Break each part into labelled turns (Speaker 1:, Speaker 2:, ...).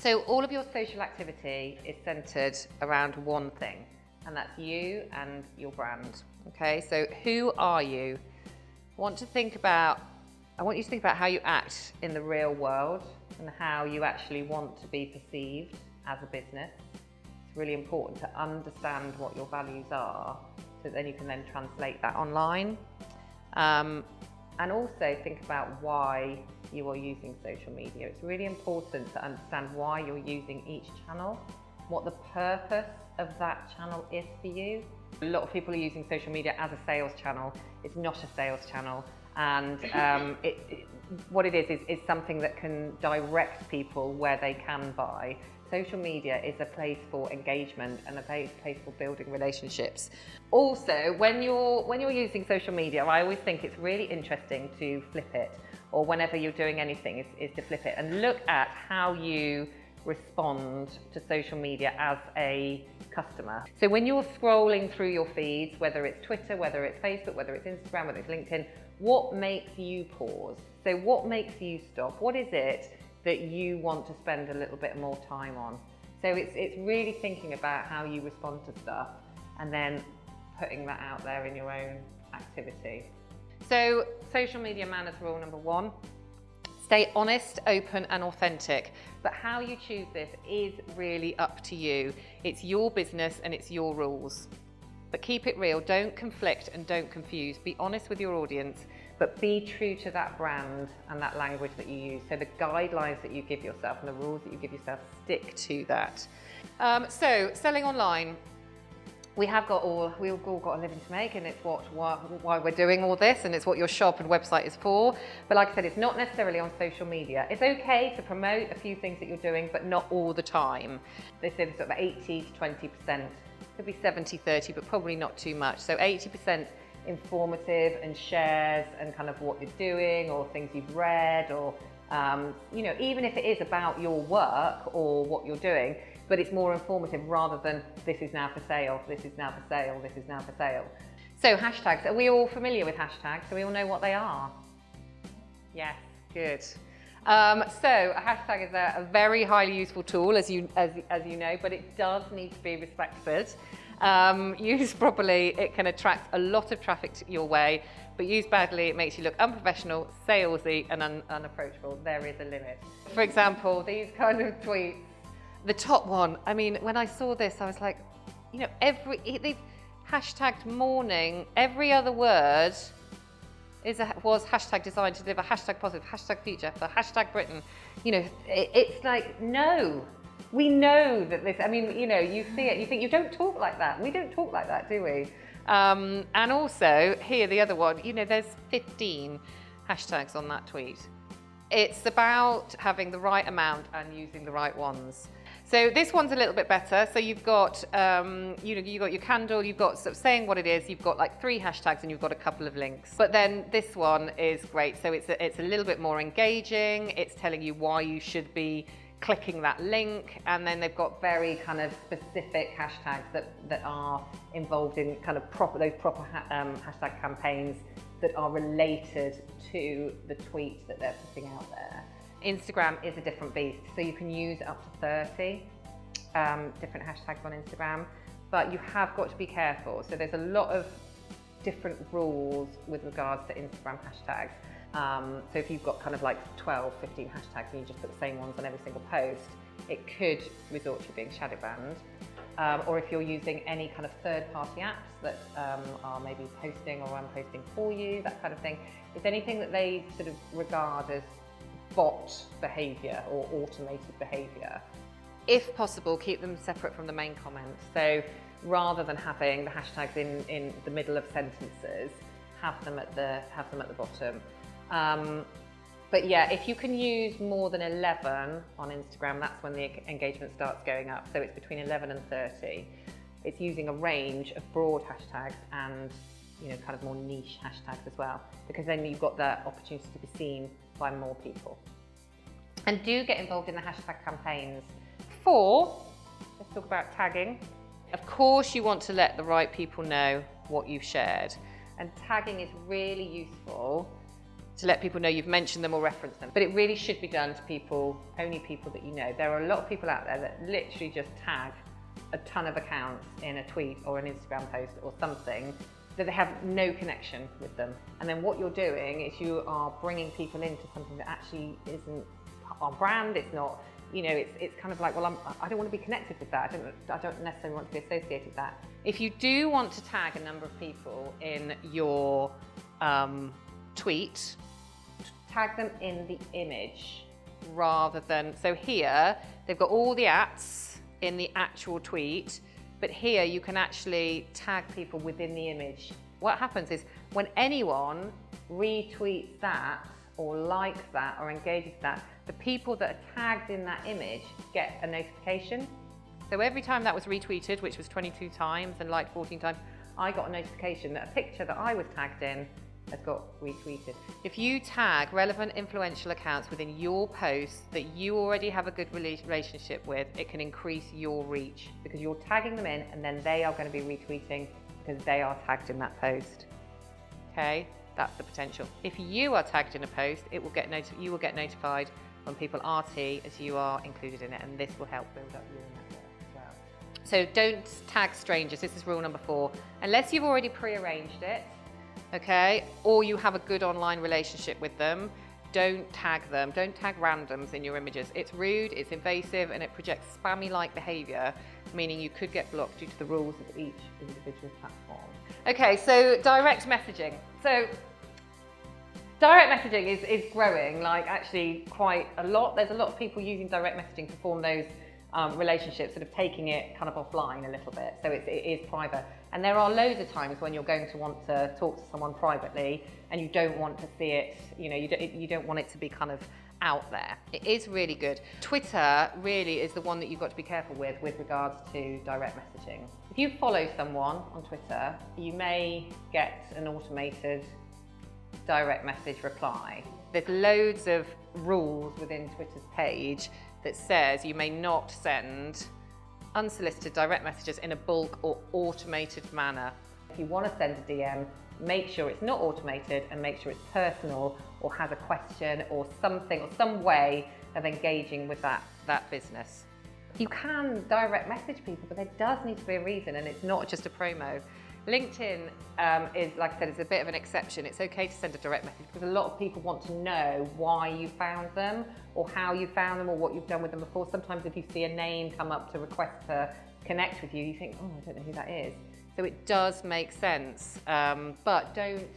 Speaker 1: So all of your social activity is centered around one thing, and that's you and your brand. Okay, so who are you? I want you to think about how you act in the real world and how you actually want to be perceived as a business. It's really important to understand what your values are, so then you can then translate that online. And also think about why you are using social media. It's really important to understand why you're using each channel, what the purpose of that channel is for you. A lot of people are using social media as a sales channel. It's not a sales channel. And what it is something that can direct people where they can buy. Social media is a place for engagement and a place for building relationships. Also, when you're using social media, I always think it's really interesting to flip it, or whenever you're doing anything is to flip it and look at how you respond to social media as a customer. So when you're scrolling through your feeds, whether it's Twitter, whether it's Facebook, whether it's Instagram, whether it's LinkedIn, what makes you pause? So what makes you stop? What is it that you want to spend a little bit more time on? So it's really thinking about how you respond to stuff and then putting that out there in your own activity. So social media manners rule number 1, stay honest, open and authentic. But how you choose this is really up to you. It's your business and it's your rules. But keep it real, don't conflict and don't confuse. Be honest with your audience, but be true to that brand and that language that you use. So the guidelines that you give yourself and the rules that you give yourself, stick to that. So selling online, we've all got a living to make, and it's why we're doing all this, and it's what your shop and website is for. But like I said, it's not necessarily on social media. It's okay to promote a few things that you're doing, but not all the time. They say sort of 80 to 20%. Could be 70-30, but probably not too much. So 80% informative and shares and kind of what you're doing or things you've read, or even if it is about your work or what you're doing, but it's more informative rather than this is now for sale, this is now for sale, this is now for sale. So hashtags, are we all familiar with hashtags? Do we all know what they are? Yes, good. So a hashtag is a very highly useful tool, as you know, but it does need to be respected. Used properly, it can attract a lot of traffic your way, but used badly, it makes you look unprofessional, salesy, and unapproachable. There is a limit. For example, these kind of tweets, the top one, I mean, when I saw this, I was like, they've hashtagged morning, every other word was hashtag designed to deliver, hashtag positive, hashtag future, for hashtag Britain. It's like, no, we know that this, you see it, you think, you don't talk like that. We don't talk like that, do we? And also, here, the other one, there's 15 hashtags on that tweet. It's about having the right amount and using the right ones. So this one's a little bit better. So you've got, you've got your candle, you've got sort of saying what it is, you've got like 3 hashtags and you've got a couple of links. But then this one is great. So it's a little bit more engaging. It's telling you why you should be clicking that link. And then they've got very kind of specific hashtags that are involved in kind of those proper hashtag campaigns that are related to the tweet that they're putting out there. Instagram is a different beast, so you can use up to 30 different hashtags on Instagram, but you have got to be careful. So there's a lot of different rules with regards to Instagram hashtags. So if you've got kind of like 12, 15 hashtags and you just put the same ones on every single post, it could resort to you being shadow banned. Or if you're using any kind of third-party apps that are maybe posting or unposting for you, that kind of thing, it's anything that they sort of regard as bot behaviour or automated behaviour. If possible, keep them separate from the main comments. So rather than having the hashtags in the middle of sentences, have them at the bottom. But yeah, if you can use more than 11 on Instagram, that's when the engagement starts going up. So it's between 11 and 30. It's using a range of broad hashtags and kind of more niche hashtags as well, because then you've got the opportunity to be seen by more people. And do get involved in the hashtag campaigns. 4, let's talk about tagging. Of course, you want to let the right people know what you've shared. And tagging is really useful to let people know you've mentioned them or referenced them. But it really should be done to people, only people that you know. There are a lot of people out there that literally just tag a ton of accounts in a tweet or an Instagram post or something that they have no connection with them. And then what you're doing is you are bringing people into something that actually isn't our brand. It's not, you know, it's kind of like, well, I don't want to be connected with that. I don't necessarily want to be associated with that. If you do want to tag a number of people in your tweet, tag them in the image rather than, so here they've got all the ats in the actual tweet, but here you can actually tag people within the image. What happens is when anyone retweets that or likes that or engages that, the people that are tagged in that image get a notification. So every time that was retweeted, which was 22 times and liked 14 times, I got a notification that a picture that I was tagged in has got retweeted. If you tag relevant influential accounts within your posts that you already have a good relationship with, it can increase your reach because you're tagging them in and then they are going to be retweeting because they are tagged in that post. Okay, that's the potential. If you are tagged in a post, it will you will get notified when people RT as you are included in it, and this will help build up your network as well. So don't tag strangers. This is rule number 4. Unless you've already pre-arranged it, okay, or you have a good online relationship with them, don't tag them. Don't tag randoms in your images. It's rude, it's invasive, and it projects spammy-like behaviour, meaning you could get blocked due to the rules of each individual platform. Okay, so direct messaging. So direct messaging is growing, like actually quite a lot. There's a lot of people using direct messaging to form those relationships, sort of taking it kind of offline a little bit, so it is private. And there are loads of times when you're going to want to talk to someone privately and you don't want to see it, you know, you don't want it to be kind of out there. It is really good. Twitter really is the one that you've got to be careful with regards to direct messaging. If you follow someone on Twitter, you may get an automated direct message reply. There's loads of rules within Twitter's page that says you may not send unsolicited direct messages in a bulk or automated manner. If you want to send a DM, make sure it's not automated and make sure it's personal or has a question or something or some way of engaging with that business. You can direct message people, but there does need to be a reason, and it's not just a promo. LinkedIn is, like I said, it's a bit of an exception. It's okay to send a direct message because a lot of people want to know why you found them or how you found them or what you've done with them before. Sometimes if you see a name come up to request to connect with you, you think, oh, I don't know who that is. So it does make sense, but don't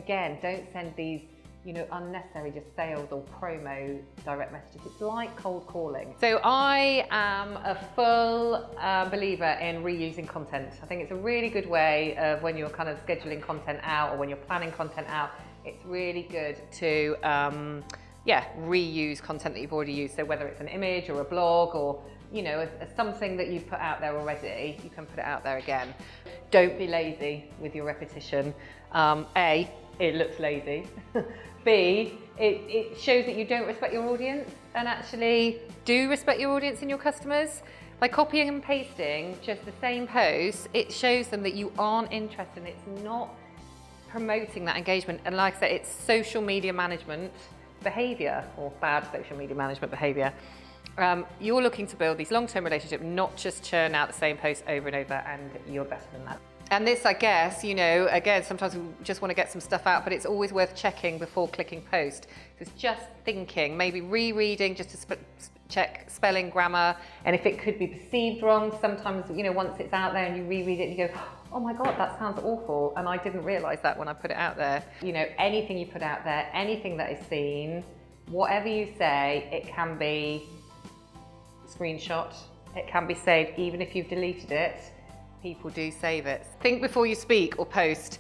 Speaker 1: send these, you know, unnecessary just sales or promo direct messages. It's like cold calling. So I am a full believer in reusing content. I think it's a really good way of when you're kind of scheduling content out or when you're planning content out, it's really good to reuse content that you've already used. So whether it's an image or a blog or, you know, something that you've put out there already, you can put it out there again. Don't be lazy with your repetition. A, it looks lazy. B, it shows that you don't respect your audience and actually do respect your audience and your customers. By copying and pasting just the same post, it shows them that you aren't interested and it's not promoting that engagement. And like I said, it's social media management behavior or bad social media management behavior. You're looking to build these long-term relationships, not just churn out the same post over and over, and you're better than that. And this, I guess, you know, again, sometimes we just want to get some stuff out, but it's always worth checking before clicking post. So it's just thinking, maybe rereading just to check spelling, grammar, and if it could be perceived wrong. Sometimes, you know, once it's out there and you reread it and you go, oh my God, that sounds awful, and I didn't realise that when I put it out there. You know, anything you put out there, anything that is seen, whatever you say, it can be screenshot, it can be saved, even if you've deleted it. People do save it. Think before you speak or post.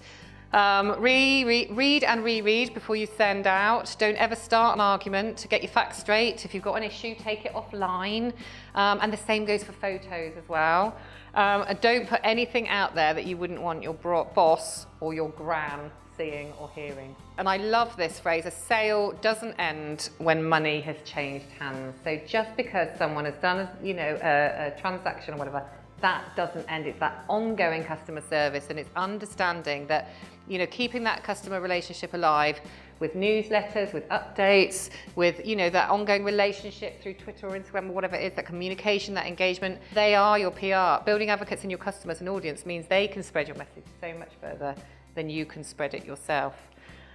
Speaker 1: Read and reread before you send out. Don't ever start an argument. To get your facts straight. If you've got an issue, take it offline. And the same goes for photos as well. And don't put anything out there that you wouldn't want your boss or your gran seeing or hearing. And I love this phrase, a sale doesn't end when money has changed hands. So just because someone has done, you know, a transaction or whatever, that doesn't end. It's that ongoing customer service, and it's understanding that You know, keeping that customer relationship alive with newsletters, with updates, with, you know, that ongoing relationship through Twitter or Instagram or whatever it is, that communication, that engagement. They are your PR. Building advocates in your customers and audience means they can spread your message so much further than you can spread it yourself.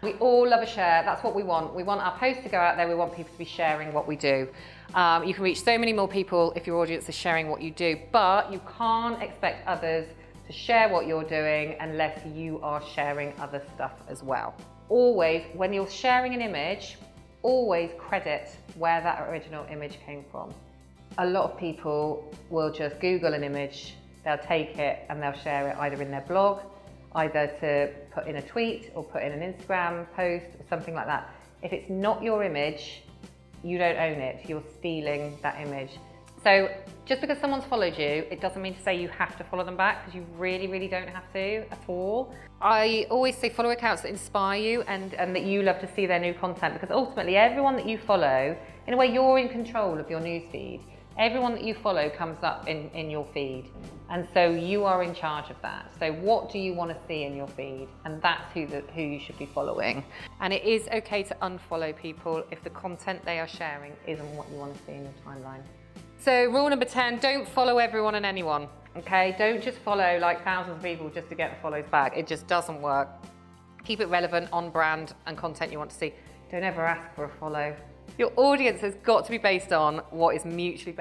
Speaker 1: We all love a share. That's what we want. We want our posts to go out there. We want people to be sharing what we do. You can reach so many more people if your audience is sharing what you do, but you can't expect others to share what you're doing unless you are sharing other stuff as well. Always, when you're sharing an image, always credit where that original image came from. A lot of people will just Google an image, they'll take it and they'll share it either in their blog, either to put in a tweet or put in an Instagram post or something like that. If it's not your image, you don't own it, you're stealing that image. So just because someone's followed you, it doesn't mean to say you have to follow them back, because you really, really don't have to at all. I always say follow accounts that inspire you and that you love to see their new content, because ultimately everyone that you follow, in a way you're in control of your newsfeed. Everyone that you follow comes up in your feed, and so you are in charge of that. So what do you want to see in your feed? And that's who you should be following. And it is okay to unfollow people if the content they are sharing isn't what you want to see in your timeline. So rule number 10, don't follow everyone and anyone, okay? Don't just follow like thousands of people just to get the follows back. It just doesn't work. Keep it relevant, on brand, and content you want to see. Don't ever ask for a follow. Your audience has got to be based on what is mutually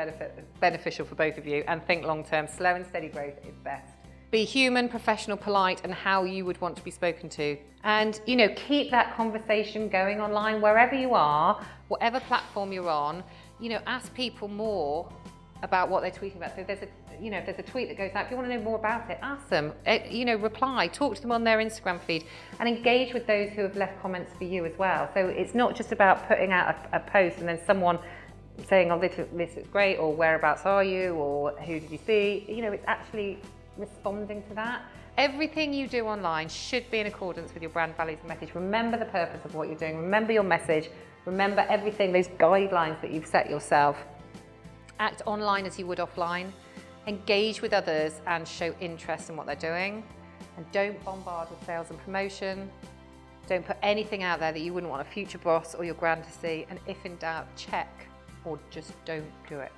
Speaker 1: beneficial for both of you, and think long term. Slow and steady growth is best. Be human, professional, polite, and how you would want to be spoken to. And, you know, keep that conversation going online wherever you are, whatever platform you're on. You know, ask people more about what they're tweeting about. So if there's a tweet that goes out, if you want to know more about it, ask them, you know, reply, talk to them on their Instagram feed, and engage with those who have left comments for you as well. So it's not just about putting out a post and then someone saying, oh, this is great, or whereabouts are you, or who did you see? You know, it's actually responding to that. Everything you do online should be in accordance with your brand values and message. Remember the purpose of what you're doing. Remember your message. Remember everything, those guidelines that you've set yourself. Act online as you would offline. Engage with others and show interest in what they're doing. And don't bombard with sales and promotion. Don't put anything out there that you wouldn't want a future boss or your brand to see. And if in doubt, check or just don't do it.